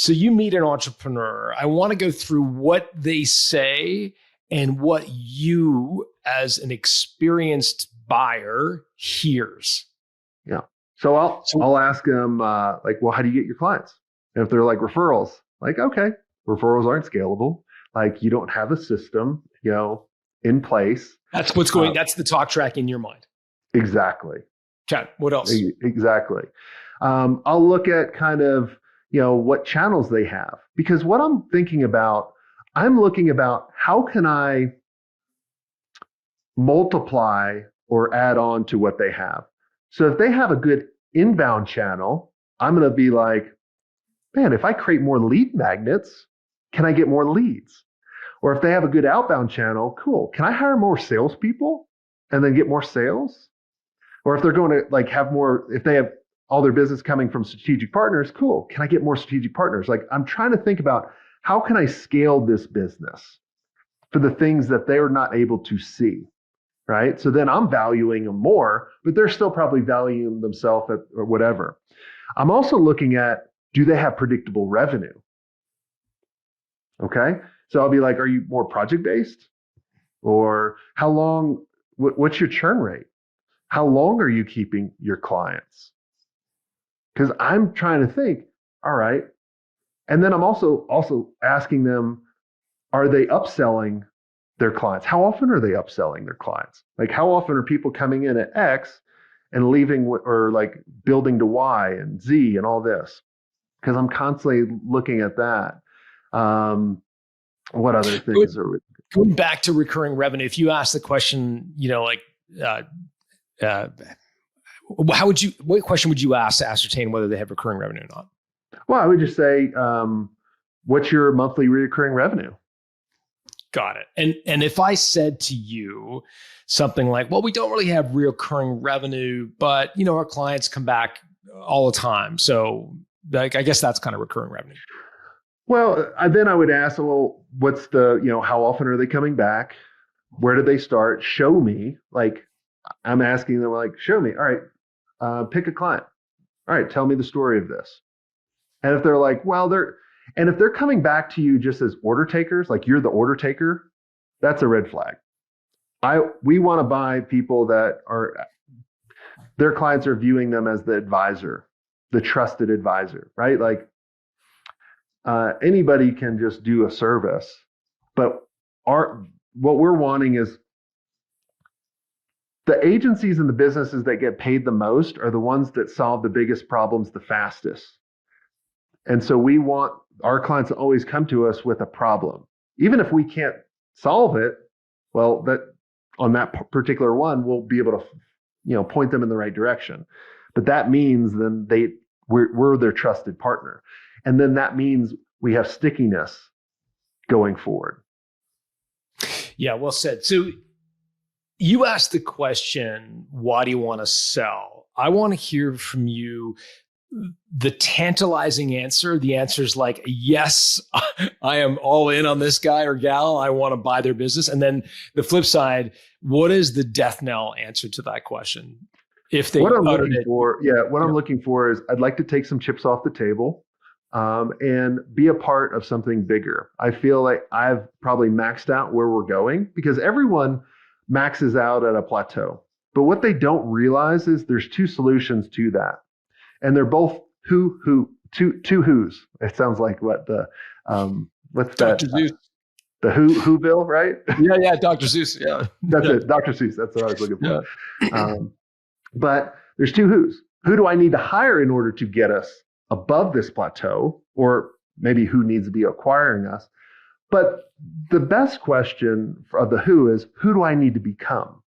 So you meet an entrepreneur. I want to go through what they say and what you, as an experienced buyer, hears. Yeah. So I'll ask them like, well, how do you get your clients? And if they're like referrals, like, okay, referrals aren't scalable. Like you don't have a system, in place. That's what's going. That's the talk track in your mind. Exactly. Okay. What else? Exactly. I'll look at kind of, what channels they have, because what I'm looking about how can I multiply or add on to what they have. So if they have a good inbound channel, I'm going to be like, man, if I create more lead magnets, can I get more leads? Or if they have a good outbound channel, cool. Can I hire more salespeople and then get more sales? Or if they're going to like have more, if they have all their business coming from strategic partners, cool. Can I get more strategic partners? Like I'm trying to think about how can I scale this business for the things that they're not able to see, right? So then I'm valuing them more, but they're still probably valuing themselves at or whatever. I'm also looking at, do they have predictable revenue? Okay. So I'll be like, are you more project-based? Or how long, what's your churn rate? How long are you keeping your clients? Because I'm trying to think, all right. And then I'm also asking them, are they upselling their clients? How often are they upselling their clients? Like how often are people coming in at X and leaving or like building to Y and Z and all this? Because I'm constantly looking at that. What other things are we going back to recurring revenue? If you ask the question, what question would you ask to ascertain whether they have recurring revenue or not? Well, I would just say, what's your monthly recurring revenue? Got it. And if I said to you something like, well, we don't really have recurring revenue, but our clients come back all the time. So like, I guess that's kind of recurring revenue. Well, then I would ask, well, what's how often are they coming back? Where did they start? Show me. Like I'm asking them, like, show me. All right, pick a client. All right, tell me the story of this. And if they're like, if they're coming back to you just as order takers, like you're the order taker, that's a red flag. We want to buy people that are, their clients are viewing them as the advisor, the trusted advisor, right? Like anybody can just do a service, but what we're wanting is the agencies and the businesses that get paid the most are the ones that solve the biggest problems the fastest. And so we want our clients to always come to us with a problem. Even if we can't solve it, well, that on that particular one, we'll be able to, point them in the right direction. But that means then we're their trusted partner. And then that means we have stickiness going forward. Yeah, well said. So you asked the question, why do you want to sell? I want to hear from you the tantalizing answer. The answer is like, yes, I am all in on this guy or gal. I want to buy their business. And then the flip side, what is the death knell answer to that question? If they what I'm looking for is I'd like to take some chips off the table and be a part of something bigger. I feel like I've probably maxed out where we're going because everyone maxes out at a plateau. But what they don't realize is there's two solutions to that. And they're both two who's. It sounds like what the what's Dr. that? Zeus. The who bill, right? Yeah, Dr. Zeus. Yeah, that's it, Dr. Seuss. That's what I was looking for. Yeah. But there's two who's. Who do I need to hire in order to get us above this plateau, or maybe who needs to be acquiring us? But the best question of the who is, who do I need to become?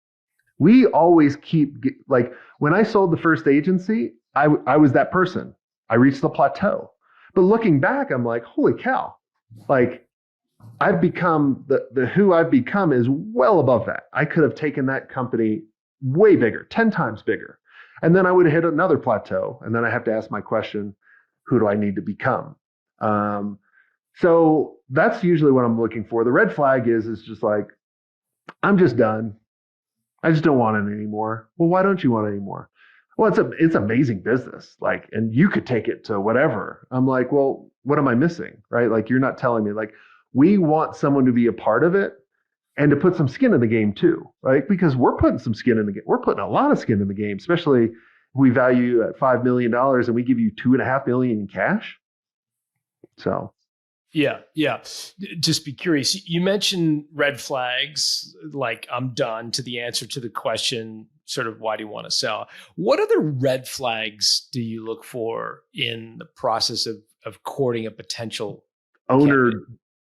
We always keep like when I sold the first agency. I was that person. I reached the plateau. But looking back, I'm like, holy cow. Like I've become the who I've become is well above that. I could have taken that company way bigger, 10 times bigger. And then I would have hit another plateau. And then I have to ask my question, who do I need to become? So that's usually what I'm looking for. The red flag is just like, I'm just done. I just don't want it anymore. Well, why don't you want it anymore? Well, it's amazing business. Like, and you could take it to whatever. I'm like, well, what am I missing? Right? Like, you're not telling me, like, we want someone to be a part of it and to put some skin in the game too, right? Because we're putting some skin in the game. We're putting a lot of skin in the game, especially if we value you at $5 million and we give you $2.5 million in cash. So. Yeah. Just be curious. You mentioned red flags, like I'm done, to the answer to the question, sort of, why do you want to sell? What other red flags do you look for in the process of courting a potential owner candidate?